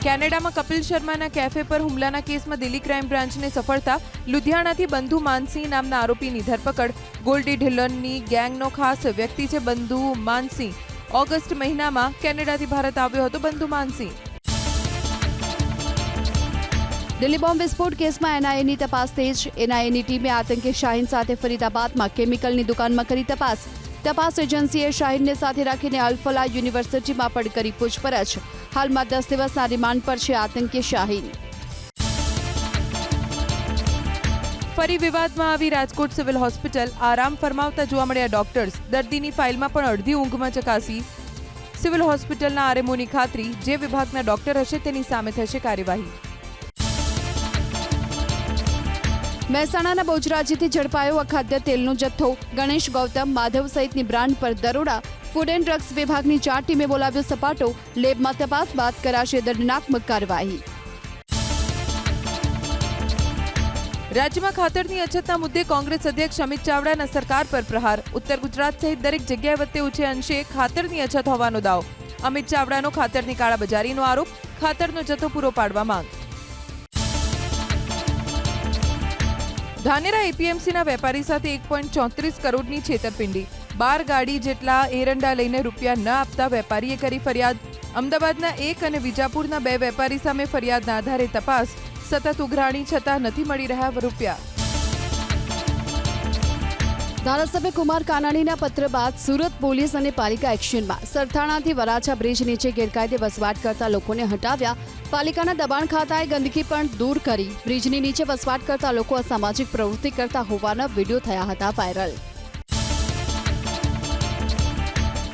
કેનેડામાં કપિલ શર્માના કેફે પર હુમલાના કેસમાં દિલ્હી ક્રાઇમ બ્રાન્ચને સફળતા. લુધિયાણાથી બંધુ માનસિંહ નામના આરોપીની ધરપકડ. ગોલ્ડી ઢિલ્લોનની ગેંગનો ખાસ વ્યક્તિ છે બંધુ માનસિંહ. ઓગસ્ટ મહિનામાં કેનેડાથી ભારત આવ્યો હતો બંધુ માનસિંહ. દિલ્હી બોમ્બ વિસ્ફોટ કેસમાં એનઆઈએની તપાસ તેજ. એનઆઈએની ટીમે આતંકી શાહીન સાથે ફરીદાબાદમાં કેમિકલની દુકાનમાં કરી તપાસ. તપાસ એજન્સીએ શાહીનને સાથે રાખીને અલફલા યુનિવર્સિટીમાં પણ કરી પૂછપરછ. હાલમાં 10 દિવસના રિમાન્ડ પર છે આતંકી શાહીન. ફરી વિવાદમાં આવી રાજકોટ સિવિલ હોસ્પિટલ. આરામ ફરમાવતા જોવા મળ્યા ડોક્ટર્સ. દર્દીની ફાઇલમાં પણ અડધી ઊંઘમાં ચકાસી. સિવિલ હોસ્પિટલના આરએમઓની ખાતરી. જે વિભાગના ડોક્ટર હશે તેની સામે થશે કાર્યવાહી. મહેસાણાના બોજરાજીથી ઝડપાયો અખાદ્ય તેલનો જથ્થો. ગણેશ ગૌતમ માધવ સહિતની બ્રાન્ડ પર દરોડા. ફૂડ એન્ડ ડ્રગ્સ વિભાગની 4 ટીમે બોલાવ્યો સપાટો. લેબમાં તપાસ બાદ કરાશે દંડનાત્મક કાર્યવાહી. રાજ્યમાં ખાતરની અછતના મુદ્દે કોંગ્રેસ અધ્યક્ષ અમિત ચાવડાના સરકાર પર પ્રહાર. ઉત્તર ગુજરાત સહિત દરેક જગ્યાએ વચ્ચે ઊંચે અંશે ખાતરની અછત હોવાનો દાવો. અમિત ચાવડાનો ખાતરની કાળાબજારીનો આરોપ. ખાતરનો જથ્થો પૂરો પાડવા માંગ. ધાનેરા એપીએમસીના વેપારી સાથે 1.34 કરોડની છેતરપિંડી. 12 ગાડી જેટલા એરંડા લઈને રૂપિયા ન આપતા વેપારીએ કરી ફરિયાદ. અમદાવાદના 1 અને વિજાપુરના 2 વેપારી સામે ફરિયાદના આધારે તપાસ. સતત ઉઘરાણી છતાં નથી મળી રહ્યા રૂપિયા. ધારાસભ્ય કુમાર કાનાણીના પત્ર બાદ સુરત પોલીસ અને પાલિકા એક્શનમાં. સરથાણાથી વરાછા બ્રિજ નીચે ગેરકાયદે વસવાટ કરતા લોકોને હટાવ્યા. પાલિકાના દબાણ ખાતાએ ગંદકી પણ દૂર કરી. બ્રિજની નીચે વસવાટ કરતા લોકો અસામાજિક પ્રવૃત્તિ કરતા હોવાના વિડીયો થયા હતા વાયરલ.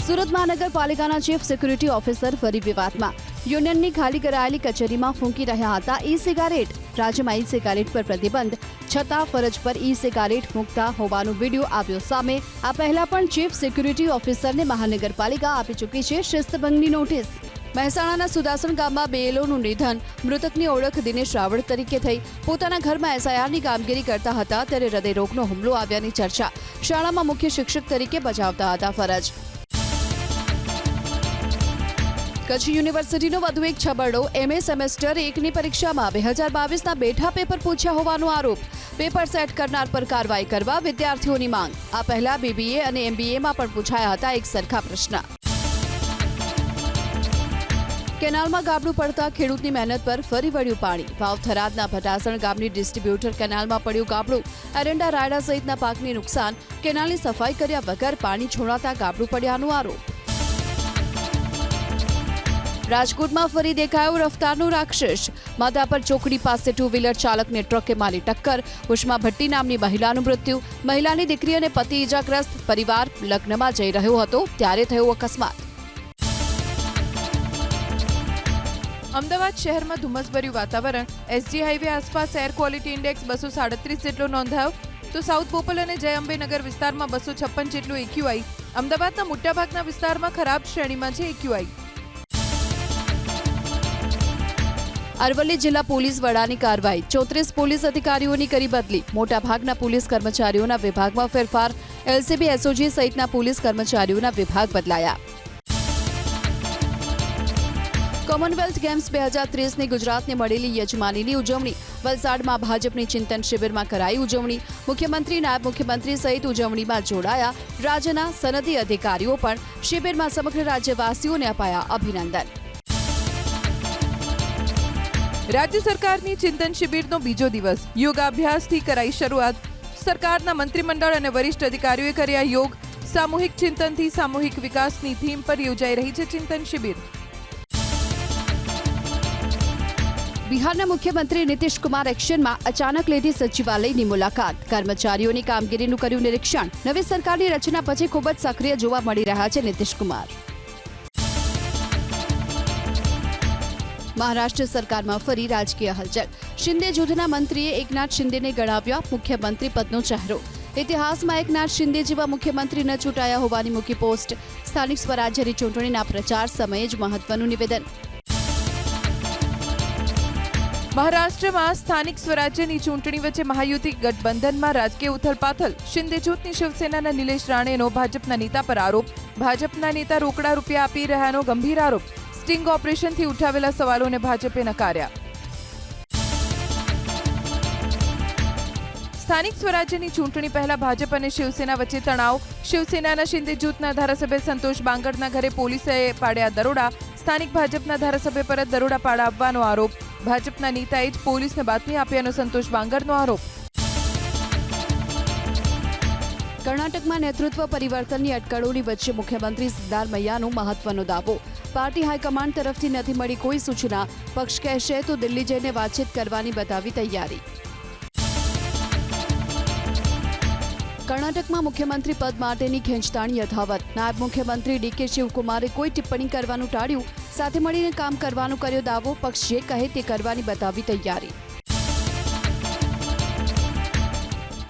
સુરત મહાનગરપાલિકાના ચીફ સિક્યુરિટી ઓફિસર ફરી વિવાદમાં. યુનિયનની ખાલી કરાયેલી કચેરીમાં ફૂંકી રહ્યા હતા ઈ સિગારેટ. રાજ્યમાં ઈ સિગારેટ પર પ્રતિબંધ છતાં ફરજ પર ઈ સિગારેટ ફૂંકતા હોવાનો વિડીયો આવ્યો સામે. આ પહેલા પણ ચીફ સિક્યુરિટી ઓફિસરને મહાનગરપાલિકા આપી ચૂકી છે શિસ્તભંગની નોટિસ. મહેસાણાના સુદાસણ ગામમાં બેએલઓનું નિધન. મૃતકની ઓળખ દિનેશ રાવળ તરીકે થઈ. પોતાના ઘરમાં એસઆઈઆરની કામગીરી કરતા હતા ત્યારે હૃદયરોગનો હુમલો આવ્યાની ચર્ચા. શાળામાં મુખ્ય શિક્ષક તરીકે બજાવતા હતા ફરજ. કચ્છ યુનિવર્સિટીનો વધુ એક છબરડો. એમએ સેમેસ્ટર 1ની પરીક્ષામાં 2022ના બેઠા પેપર પૂછ્યા હોવાનો આરોપ. પેપર સેટ કરનાર પર કાર્યવાહી કરવા વિદ્યાર્થીઓની માંગ. આ પહેલા બીબીએ અને એમબીએમાં પણ પૂછાયા હતા એક સરખા પ્રશ્ન. કેનાલમાં ગાબડું પડતા ખેડૂતની મહેનત પર ફરી વળ્યું પાણી. વાવ થરાદના ભટાસણ ગામની ડિસ્ટ્રીબ્યુટર કેનાલમાં પડ્યું ગાબડું. એરંડા રાયડા સહિતના પાકને નુકસાન. કેનાલની સફાઈ કર્યા વગર પાણી છોડાતા ગાબડું પડ્યાનો આરોપ. રાજકોટમાં ફરી દેખાયો રફતારનો રાક્ષસ. માધાપર ચોકડી પાસે 2 વ્હીલર ચાલકને ટ્રકે મારી ટક્કર. ઉષ્મા ભટ્ટી નામની મહિલાનું મૃત્યુ. મહિલાની દીકરી અને પતિ ઇજાગ્રસ્ત. પરિવાર લગ્નમાં જઈ રહ્યો હતો ત્યારે થયો અકસ્માત. અમદાવાદ શહેરમાં ધુમ્મસભર્યું વાતાવરણ. એસજી હાઈવે આસપાસ એર ક્વોલિટી ઇન્ડેક્સ 237 જેટલો નોંધાયો તો સાઉથ બોપલ અને જય અંબેનગર વિસ્તારમાં 256 જેટલું એક્યુઆઈ. અમદાવાદના મોટાભાગના વિસ્તારમાં ખરાબ શ્રેણીમાં છે એક્યુઆઈ. અરવલ્લી જિલ્લા પોલીસ વડાની કાર્યવાહી. 34 પોલીસ અધિકારીઓની કરી બદલી. મોટાભાગના પોલીસ કર્મચારીઓના વિભાગમાં ફેરફાર. એલસીબી એસઓજી સહિતના પોલીસ કર્મચારીઓના વિભાગ બદલાયા. કોમનવેલ્થ ગેમ્સ 2030ની ગુજરાતને મળેલી યજમાનીની ઉજવણી. વલસાડમાં ભાજપની ચિંતન શિબિરમાં કરાઈ ઉજવણી. મુખ્યમંત્રી નાયબ મુખ્યમંત્રી સહિત ઉજવણીમાં જોડાયા. રાજ્યના સનદી અધિકારીઓ પણ શિબિરમાં સમગ્ર રાજ્યવાસીઓને અપાયા અભિનંદન. રાજ્ય સરકારની ચિંતન શિબિરનો બીજો દિવસ. યોગાભ્યાસથી કરાઈ શરૂઆત. સરકારના મંત્રીમંડળ અને વરિષ્ઠ અધિકારીઓએ કર્યા યોગ. સામૂહિક ચિંતનથી સામૂહિક વિકાસની થીમ પર યોજાઈ રહી છે ચિંતન શિબિર. બિહારના મુખ્યમંત્રી નીતિશ કુમાર એક્શનમાં. અચાનક લીધી સચિવાલયની મુલાકાત. કર્મચારીઓની કામગીરીનું કર્યું નિરીક્ષણ. નવી સરકારની રચના પછી ખૂબ જ સક્રિય જોવા મળી રહ્યા છે નીતિશ કુમાર. મહારાષ્ટ્ર સરકારમાં ફરી રાજકીય હલચલ. શિંદે જૂથના મંત્રીએ એકનાથ શિંદેને ગણાવ્યા મુખ્યમંત્રી પદનો ચહેરો. ઇતિહાસમાં એકનાથ શિંદે જેવા મુખ્યમંત્રી ન ચૂંટાયા હોવાની મૂકી પોસ્ટ. સ્થાનિક સ્વરાજ્યની ચૂંટણીના પ્રચાર સમયે જ મહત્વનું નિવેદન. મહારાષ્ટ્રમાં સ્થાનિક સ્વરાજ્યની ચૂંટણી વચ્ચે મહાયુતિ ગઠબંધનમાં રાજકીય ઉથલપાથલ. શિંદે જૂથની શિવસેનાના નિલેશ રાણેનો ભાજપના નેતા પર આરોપ. ભાજપના નેતા રોકડા રૂપિયા આપી રહ્યાનો ગંભીર આરોપ. સ્ટિંગ ઓપરેશનથી ઉઠાવેલા સવાલોને ભાજપે નકાર્યા. સ્થાનિક સ્વરાજ્યની ચૂંટણી પહેલા ભાજપ અને શિવસેના વચ્ચે તણાવ. શિવસેનાના શિંદે જૂથના ધારાસભ્ય સંતોષ બાંગરના ઘરે પોલીસે પાડ્યા દરોડા. સ્થાનિક ભાજપના ધારાસભ્ય પર જ દરોડા પાડવાનો આરોપ. ભાજપના નેતાએ જ પોલીસને બાતમી આપ્યાનો સંતોષ બાંગરનો આરોપ. કર્ણાટકમાં નેતૃત્વ પરિવર્તનની અટકળોની વચ્ચે મુખ્યમંત્રી સિદ્ધારમૈયાનો મહત્વનો દાવો. પાર્ટી હાઈકમાન્ડ તરફથી નથી મળી કોઈ સૂચના. પક્ષ કહેશે તો દિલ્હી જઈને વાતચીત કરવાની બતાવી તૈયારી. કર્ણાટકમાં મુખ્યમંત્રી પદ માટેની ખેંચતાણ યથાવત. નાયબ મુખ્યમંત્રી ડીકે શિવકુમારે કોઈ ટિપ્પણી કરવાનું ટાળ્યું. સાથે મળીને કામ કરવાનો કર્યો દાવો. પક્ષ જે કહે તે કરવાની બતાવી તૈયારી.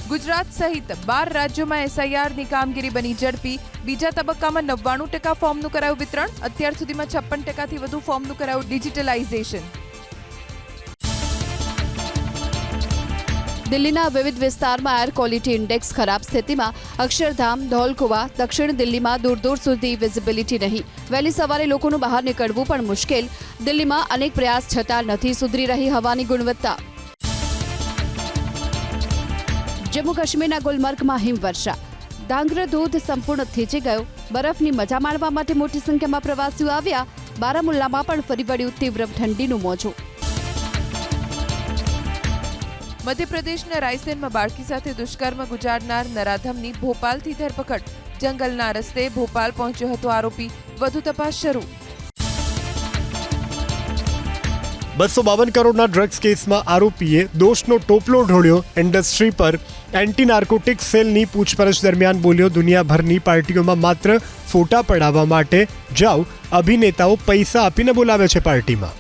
ગુજરાત સહિત 12 રાજ્યોમાં એસઆઈઆરની કામગીરી બની ઝડપી. બીજા તબક્કામાં 99% ફોર્મનું કરાયું વિતરણ. અત્યાર સુધીમાં 56%થી વધુ ફોર્મનું કરાયું ડિજિટલાઇઝેશન. દિલ્હીના વિવિધ વિસ્તારમાં એર ક્વોલિટી ઇન્ડેક્સ ખરાબ સ્થિતિમાં. અક્ષરધામ, ધૌલકુવા, દક્ષિણ દિલ્હીમાં દૂર દૂર સુધી વિઝિબિલિટી નહીં. વહેલી સવારે લોકોનું બહાર નીકળવું પણ મુશ્કેલ. દિલ્હીમાં અનેક પ્રયાસ છતાં નથી સુધરી રહી હવાની ગુણવત્તા. જમ્મુ કાશ્મીરના ગુલમર્ગમાં હિમવર્ષા. ધાંગ્ર ધોધ સંપૂર્ણ થીજી ગયો. બરફની મજા માણવા માટે મોટી સંખ્યામાં પ્રવાસીઓ આવ્યા. બારામુલ્લામાં પણ ફરી વળ્યું તીવ્ર ઠંડીનું મોજું. મધ્યપ્રદેશના રાયસેનમાં બાળકી સાથે દુષ્કર્મ ગુજારનાર નરાધમની ભોપાલથી ધરપકડ. જંગલના રસ્તે ભોપાલ પહોંચ્યો હતો આરોપી. વધુ તપાસ શરૂ. 252 કરોડના ડ્રગ્સ કેસમાં આરોપીએ દોષનો ટોપલો ઢોળ્યો. ઇન્ડસ્ટ્રી પર એન્ટી નાર્કોટિક્સ સેલની પૂછપરછ દરમિયાન બોલ્યો, દુનિયાભરની પાર્ટીઓમાં માત્ર ફોટા પડાવવા માટે જાઓ. અભિનેતાઓ પૈસા આપીને બોલાવે છે પાર્ટીમાં.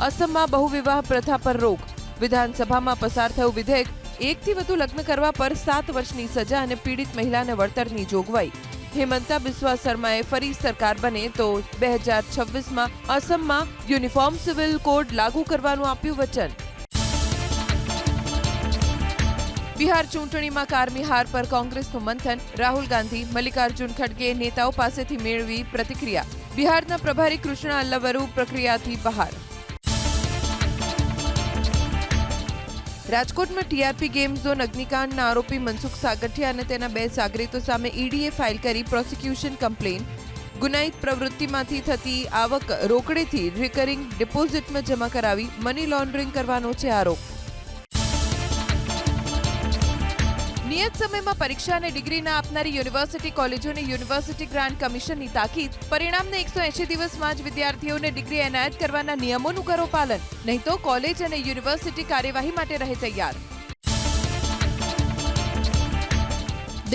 અસમમાં બહુવિવાહ પ્રથા પર રોક. વિધાનસભામાં પસાર થયું વિધેયક. એકથી વધુ લગ્ન કરવા પર 7 વર્ષની સજા અને પીડિત મહિલાને વળતરની જોગવાઈ. હેમંતા બિસ્વા શર્માએ ફરી સરકાર બને તો 2026માં અસમમાં યુનિફોર્મ સિવિલ કોડ લાગુ કરવાનું આપ્યું વચન. બિહાર ચૂંટણીમાં કારમી હાર પર કોંગ્રેસનું મંથન. રાહુલ ગાંધી, મલ્લિકાર્જુન ખડગે નેતાઓ પાસેથી મેળવી પ્રતિક્રિયા. બિહારના પ્રભારી કૃષ્ણ અલ્લવરુ પ્રક્રિયાથી બહાર. રાજકોટમાં ટીઆરપી ગેમ ઝોન અગ્નિકાંડના આરોપી મનસુખ સાગઠિયા અને તેના 2 સાગરીતો સામે ઈડીએ ફાઇલ કરી પ્રોસિક્યુશન કમ્પ્લેન. ગુનાહિત પ્રવૃત્તિમાંથી થતી આવક રોકડેથી રિકરિંગ ડિપોઝિટમાં જમા કરાવી મની લોન્ડરિંગ કરવાનો છે આરોપ. નિયત સમયમાં પરીક્ષા અને ડિગ્રી ના આપનારી યુનિવર્સિટી કોલેજોને યુનિવર્સિટી ગ્રાન્ટ કમિશનની તાકીદ. પરિણામને 180 દિવસમાં જ વિદ્યાર્થીઓને ડિગ્રી એનાયત કરવાના નિયમોનું કરો પાલન. નહીં તો કોલેજ અને યુનિવર્સિટી કાર્યવાહી માટે રહે તૈયાર.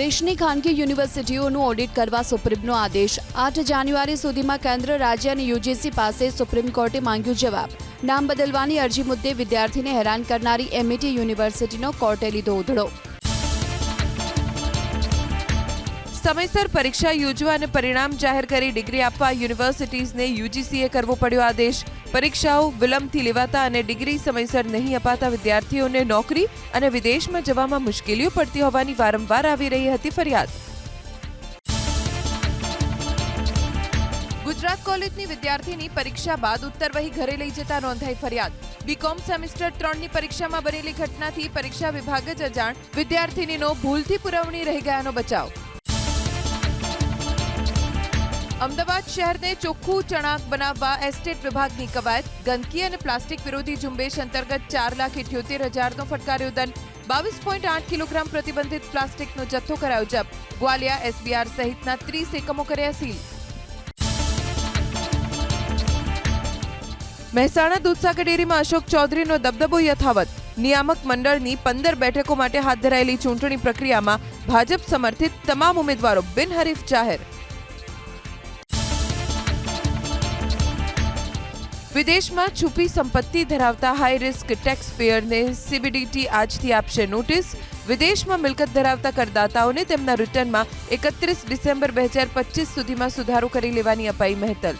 દેશની ખાનગી યુનિવર્સિટીઓનું ઓડિટ કરવા સુપ્રીમનો આદેશ. 8 જાન્યુઆરી સુધીમાં કેન્દ્ર, રાજ્ય અને યુજીસી પાસે સુપ્રીમ કોર્ટે માંગ્યું જવાબ. નામ બદલવાની અરજી મુદ્દે વિદ્યાર્થીને હેરાન કરનારી એમઈટી યુનિવર્સિટીનો કોર્ટે લીધો ઉધડો. સમયસર પરીક્ષા યોજવા અને પરિણામ જાહેર કરી ડિગ્રી આપવા યુનિવર્સિટીઝને યુજીસીએ કરવો પડ્યો આદેશ. પરીક્ષાઓ વિલંબથી લેવાતા અને ડિગ્રી સમયસર નહીં અપાતા વિદ્યાર્થીઓને નોકરી અને વિદેશમાં જવામાં મુશ્કેલીઓ પડતી હોવાની વારંવાર આવી રહી હતી ફરિયાદ. ગુજરાત કોલેજની વિદ્યાર્થીની પરીક્ષા બાદ ઉત્તરવહી ઘરે લઈ જતા નોંધાઈ ફરિયાદ. બીકોમ સેમેસ્ટર 3ની પરીક્ષામાં બનેલી ઘટનાથી પરીક્ષા વિભાગ જ અજાણ. વિદ્યાર્થીનીનો ભૂલથી પુરવણી રહી ગયાનો બચાવ. અમદાવાદ શહેરને ચોખ્ખું ચણાક બનાવવા એસ્ટેટ વિભાગની કવાયત. ગંદકી અને પ્લાસ્ટિક વિરોધી ઝુંબેશ અંતર્ગત 4,78,000નો ફટકાર્યો દંડ. 22.8 કિલોગ્રામ પ્રતિબંધિત પ્લાસ્ટિકનો જથ્થો કરાયો જપ્ત. ગ્વાલિયા એસબીઆર સહિતના 30 એકમો કર્યા સીલ. મહેસાણા દૂધસાગર ડેરીમાં અશોક ચૌધરીનો દબદબો યથાવત. નિયામક મંડળની 15 બેઠકો માટે હાથ ધરાયેલી ચૂંટણી પ્રક્રિયામાં ભાજપ સમર્થિત તમામ ઉમેદવારો બિનહરીફ જાહેર. વિદેશમાં છુપી સંપત્તિ ધરાવતા હાઈ રિસ્ક ટેક્સ પેયરને સીબીડીટી આજથી આપશે નોટિસ. વિદેશમાં મિલકત ધરાવતા કરદાતાઓને તેમના રિટર્નમાં 31 ડિસેમ્બર 2025 સુધીમાં સુધારો કરી લેવાની અપાઈ મહેતલ.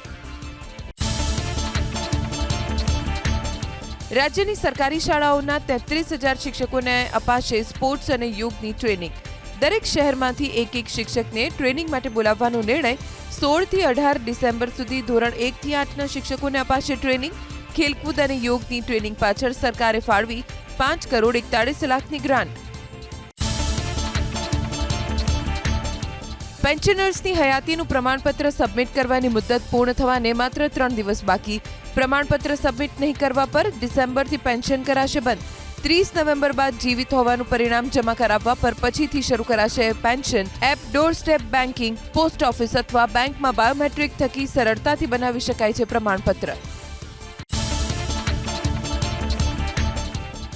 રાજ્યની સરકારી શાળાઓના 33,000 શિક્ષકોને અપાશે સ્પોર્ટ્સ અને યોગની ટ્રેનિંગ. દરેક શહેરમાંથી એક શિક્ષકને ટ્રેનિંગ માટે બોલાવવાનો નિર્ણય. 16 થી 18 ડિસેમ્બર સુધી ધોરણ 1 થી 8ના શિક્ષકોને અપાશે ટ્રેનિંગ. ખેલકૂદ અને યોગની ટ્રેનિંગ પાછળ સરકારે ફાળવી 5,41 લાખની ગ્રાન્ટ. પેન્શનર્સની હયાતીનું પ્રમાણપત્ર સબમિટ કરવાની મુદત પૂર્ણ થવાને માત્ર 3 દિવસ બાકી. પ્રમાણપત્ર સબમિટ નહીં કરવા પર ડિસેમ્બરથી પેન્શન કરાશે બંધ. 30 નવેમ્બર બાદ જીવિત હોવાનું પરિણામ જમા કરાવવા પર પછીથી શરૂ કરાશે pension. App, door step banking, post office અથવા બેંકમાં બાયોમેટ્રિક થકી સરળતાથી બનાવી શકાય છે પ્રમાણપત્ર.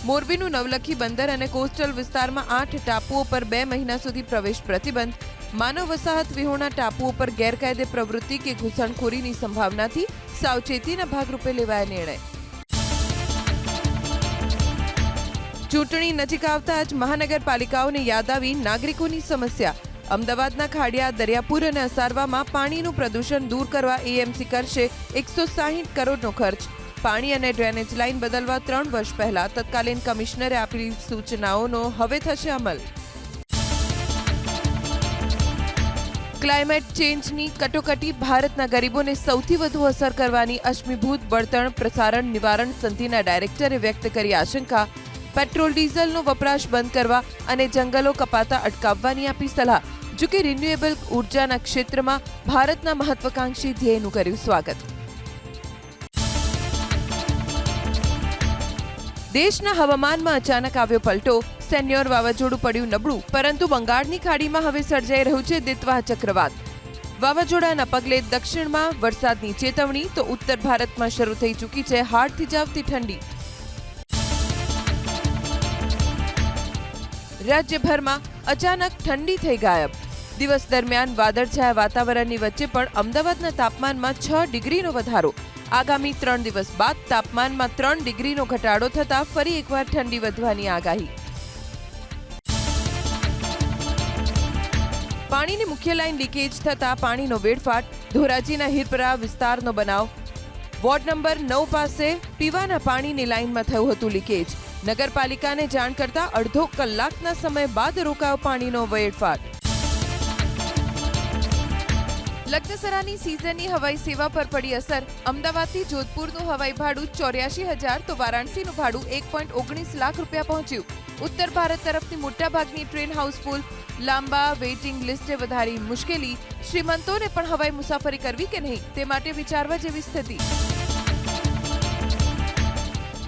મોરબીનું નવલખી બંદર અને કોસ્ટલ વિસ્તારમાં 8 ટાપુઓ પર 2 મહિના સુધી પ્રવેશ પ્રતિબંધ. માનવ વસાહત વિહોણા ટાપુઓ પર ગેરકાયદે પ્રવૃત્તિ કે ઘૂસણખોરીની સંભાવનાથી સાવચેતીના ભાગરૂપે લેવાયા નિર્ણય. ચૂંટણી નજીક આવતા જ મહાનગરપાલિકાઓને યાદ આવી નાગરિકોની સમસ્યા. અમદાવાદના ખાડિયા, દરિયાપુર અને અસારવામાં પાણીનું પ્રદૂષણ દૂર કરવા એએમસી કરશે 160 કરોડનો ખર્ચ. પાણી અને ડ્રેનેજ લાઇન બદલવા 3 વર્ષ પહેલા તત્કાલીન કમિશનરે આપેલી સૂચનાઓનો હવે થશે અમલ. ક્લાઇમેટ ચેન્જની કટોકટી ભારતના ગરીબોને સૌથી વધુ અસર કરવાની અશ્મિભૂત બળતણ પ્રસારણ નિવારણ સંધિના ડાયરેક્ટરે વ્યક્ત કરી આશંકા. પેટ્રોલ ડીઝલનો વપરાશ બંધ કરવા અને જંગલો કપાતા અટકાવવાની આપી સલાહ. જોકે રિન્યુએબલ ઉર્જાના ક્ષેત્રમાં ભારતના મહત્વાકાંક્ષી ધ્યેયનું કર્યું સ્વાગત. દેશના હવામાનમાં અચાનક આવ્યો પલટો. સેન્યોર વાવાઝોડું પડ્યું નબળું, પરંતુ બંગાળની ખાડીમાં હવે સર્જાઈ રહ્યું છે દિત્વાહ ચક્રવાત. વાવાઝોડાના પગલે દક્ષિણમાં વરસાદની ચેતવણી, તો ઉત્તર ભારતમાં શરૂ થઈ ચૂકી છે હાડ થીજાવતી ઠંડી. રાજ્યભરમાં અચાનક ઠંડી થઈ ગાયબ. દિવસ દરમિયાન વાદળછાયા વાતાવરણની વચ્ચે પણ અમદાવાદના તાપમાનમાં 6 ડિગ્રીનો વધારો. આગામી 3 દિવસ બાદ તાપમાનમાં 3 ડિગ્રીનો ઘટાડો થતા ફરી એકવાર ઠંડી વધવાની આગાહી. પાણીની મુખ્ય લાઇન લીકેજ થતા પાણીનો વેડફાટ. ધોરાજીના હિરપરા વિસ્તારનો બનાવ. વોર્ડ નંબર 9 પાસે પીવાના પાણીની લાઇનમાં થયું હતું લીકેજ. નગરપાલિકાને જાણ કરતા અડધો કલાકના સમય બાદ રોકાયો પાણીનો વેડફાટ. લગ્નસરાની સિઝનની હવાઈ સેવા પર પડી અસર. અમદાવાદથી જોધપુરનું હવાઈ ભાડું 84,000 તો વારાણસીનું ભાડું 1.19 લાખ રૂપિયા પહોંચ્યું. ઉત્તર ભારત તરફની મોટાભાગની ટ્રેન હાઉસફુલ. લાંબા વેઇટિંગ લિસ્ટે વધારી મુશ્કેલી. શ્રીમંતોને પણ હવાઈ મુસાફરી કરવી કે નહીં તે માટે વિચારવા જેવી સ્થિતિ.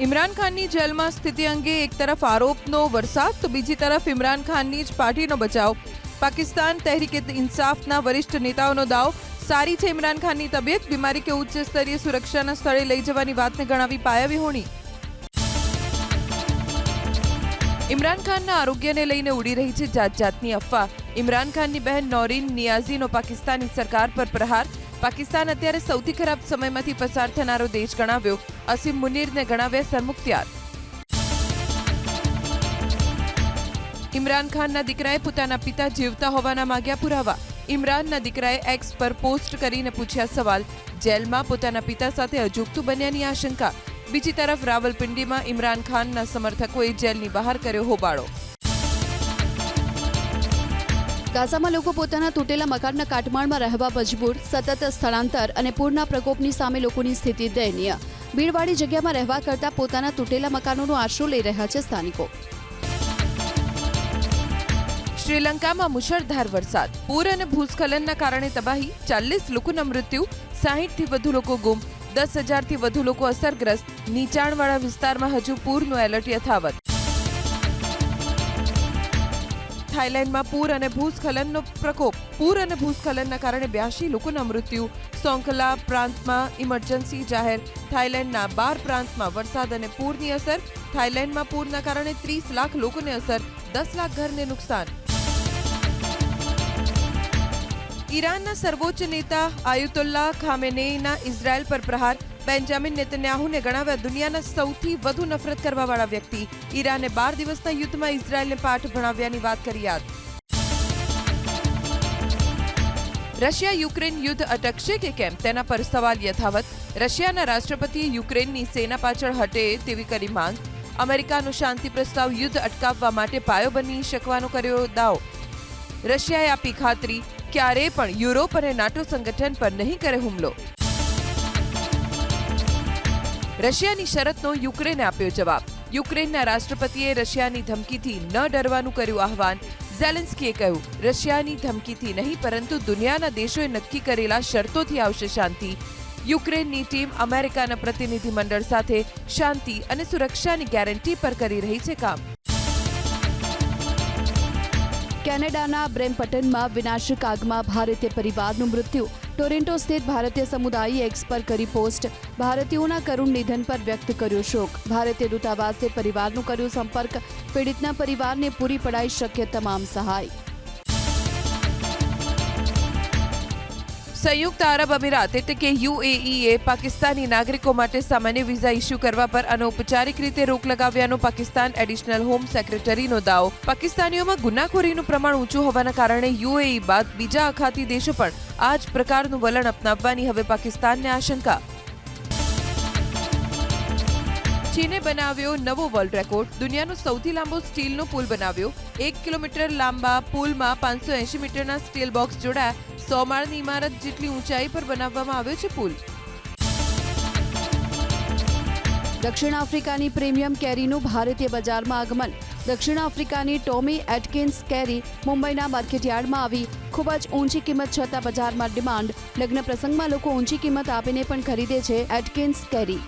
ઇમરાન ખાનની જેલમાં સ્થિતિ અંગે એક તરફ આરોપનો વરસાદ તો બીજી તરફ ઇમરાન ખાનની જ પાર્ટીનો બચાવ. પાકિસ્તાન તહેરીકે ઇન્સાફના વરિષ્ઠ નેતાઓનો દાવ. સારી છે ઇમરાન ખાનની તબિયત. બીમારી કે ઉચ્ચ સ્તરીય સુરક્ષાના સ્થળે લઈ જવાની વાતને ગણાવી પાયાવિહોણી. ઇમરાન ખાનના આરોગ્યને લઈને ઉડી રહી છે જાતની અફવા. ઇમરાન ખાનની બહેન નોરીન નિયાઝીનો પાકિસ્તાની સરકાર પર પ્રહાર. પાકિસ્તાન અત્યારે સૌથી ખરાબ સમયમાંથી પસાર થનારો દેશ ગણાવ્યો. અસીમ મુનીરને ગણાવ્યા સરમુખત્યાર. ઇમરાન ખાનના દીકરાએ પોતાના પિતા જીવતા હોવાના માગ્યા પુરાવા. ઇમરાનના દીકરાએ એક્સ પર પોસ્ટ કરીને પૂછ્યા સવાલ. જેલમાં પોતાના પિતા સાથે અજુગતું બન્યાની આશંકા. બીજી તરફ રાવલપિંડીમાં ઇમરાન ખાનના સમર્થકોએ જેલની બહાર કર્યો હોબાળો. ગાઝામાં લોકો પોતાના તૂટેલા મકાનના કાટમાળમાં રહેવા મજબૂર. સતત સ્થળાંતર અને પૂરના પ્રકોપની સામે લોકોની સ્થિતિ દયનીય. ભીડવાળી જગ્યામાં રહેવા કરતા પોતાના તૂટેલા મકાનોનો આશરો લઈ રહ્યા છે સ્થાનિકો. શ્રીલંકામાં મુશળધાર વરસાદ. પૂર અને ભૂસ્ખલનના કારણે તબાહી. 40 લોકોના મૃત્યુ, 60થી વધુ લોકો ગુમ, 10,000થી વધુ લોકો અસરગ્રસ્ત. નીચાણવાળા વિસ્તારમાં હજુ પૂરનું એલર્ટ યથાવત. થાઇલેન્ડમાં પૂર અને ભૂસ્ખલનનો પ્રકોપ. પૂર અને ભૂસ્ખલનના કારણે 82 લોકોના મૃત્યુ. સોંખલા પ્રાંતમાં ઇમરજન્સી જાહેર. થાઇલેન્ડના 12 પ્રાંતમાં વરસાદ અને પૂરની અસર. થાઇલેન્ડમાં પૂરના કારણે 30 લાખ લોકોને અસર, 10 લાખ ઘરને નુકસાન. ઈરાનના સર્વોચ્ચ નેતા આયતુલ્લાહ ખામેનેઈના ઇઝરાયલ પર પ્રહાર. બેન્જામિન નેતન્યાહુને ગણાવ્યા દુનિયાના સૌથી વધુ નફરત કરવાવાળા વ્યક્તિ. ઈરાને 12 દિવસના યુદ્ધમાં ઇઝરાયલને પાઠ ભણાવ્યાની વાત કરી યાદ. રશિયા યુક્રેન યુદ્ધ અટકશે કે કેમ તેના પર સવાલ યથાવત. રશિયાના રાષ્ટ્રપતિએ યુક્રેનની સેના પાછળ હટે તેવી કરી માંગ. અમેરિકાનો શાંતિ પ્રસ્તાવ યુદ્ધ અટકાવવા માટે પાયો બની શકવાનો કર્યો દાવો. રશિયાએ આપી ખાતરી, ક્યારેય પણ યુરોપ અને નાટો સંગઠન પર નહીં કરે હુમલો. રશિયાની શરતનો યુક્રેને આપ્યો જવાબ. યુક્રેનના રાષ્ટ્રપતિએ રશિયાની ધમકીથી ન ડરવાનું કર્યું આહવાન. ઝેલેન્સ્કીએ કહ્યું, રશિયાની ધમકીથી નહીં પરંતુ દુનિયાના દેશોએ નક્કી કરેલા શરતોથી આવશે શાંતિ. યુક્રેનની ટીમ અમેરિકાના પ્રતિનિધિમંડળ સાથે શાંતિ અને સુરક્ષાની ગેરંટી પર કરી રહી છે કામ. કેનેડાના બ્રેમ્પટનમાં વિનાશક આગમાં ભારતીય પરિવારનું મૃત્યુ. ટોરેન્ટો સ્થિત ભારતીય સમુદાયે એક્સ પર કરી પોસ્ટ. ભારતીયોના કરુણ નિધન પર વ્યક્ત કર્યો શોક. ભારતીય દૂતાવાસે પરિવારનું કર્યું સંપર્ક. પીડિતના પરિવારને પૂરી પડાઈ શક્ય તમામ સહાય. સંયુક્ત આરબ અમીરાત એટલે કે યુએઈએ પાકિસ્તાની નાગરિકો માટે સામાન્ય વિઝા ઇસ્યુ કરવા પર અનૌપચારિક રીતે રોક લગાવ્યાનો પાકિસ્તાન એડિશનલ હોમ સેક્રેટરીનો દાવો. પાકિસ્તાનીઓમાં ગુનાખોરીનું પ્રમાણ ઊંચું હોવાના કારણે યુએઈ બાદ બીજા અખાતી દેશો પણ આ જ પ્રકારનું વલણ અપનાવવાની હવે પાકિસ્તાનને આશંકા. ચીને બનાવ્યો નવો વર્લ્ડ રેકોર્ડ. દુનિયાનો સૌથી લાંબો સ્ટીલનો પુલ બનાવ્યો. 1 કિલોમીટર લાંબા પુલમાં 580 મીટરના સ્ટીલ બોક્સ જોડાયા. 100 માળની ઇમારત જેટલી ઊંચાઈ પર બનાવવામાં આવ્યો છે પુલ. દક્ષિણ આફ્રિકાની પ્રીમિયમ કેરીનું ભારતીય બજારમાં આગમન. દક્ષિણ આફ્રિકાની ટોમી એટકિન્સ કેરી મુંબઈના માર્કેટયાર્ડમાં આવી. ખૂબ જ ઊંચી કિંમત છતાં બજારમાં ડિમાન્ડ. લગ્ન પ્રસંગમાં લોકો ઊંચી કિંમત આપીને પણ ખરીદે છે એટકિન્સ કેરી.